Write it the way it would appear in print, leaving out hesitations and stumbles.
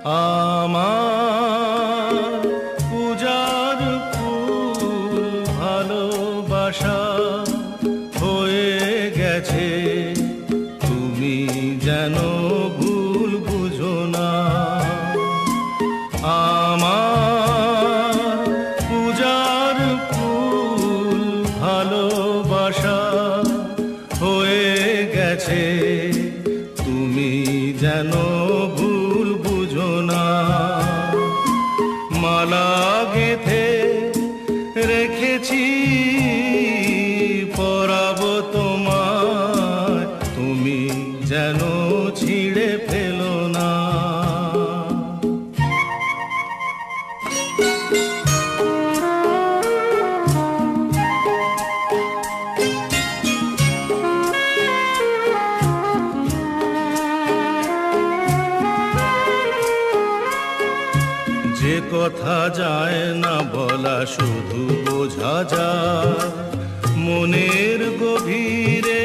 আমার পূজার ফুল ভালোবাসা হয়ে গেছে, তুমি যেন ভুল বুঝো না। আমার পূজার ফুল ভালোবাসা হয়ে গেছে, তুমি যেন ভুল বুঝো না। মালা গেঁথে রেখেছি পরাবো তোমায়, তুমি যেন ছিঁড়ে ফেলো না। যে কথা যায় না বলা, শুধু বোঝা যায় মনের গভীরে।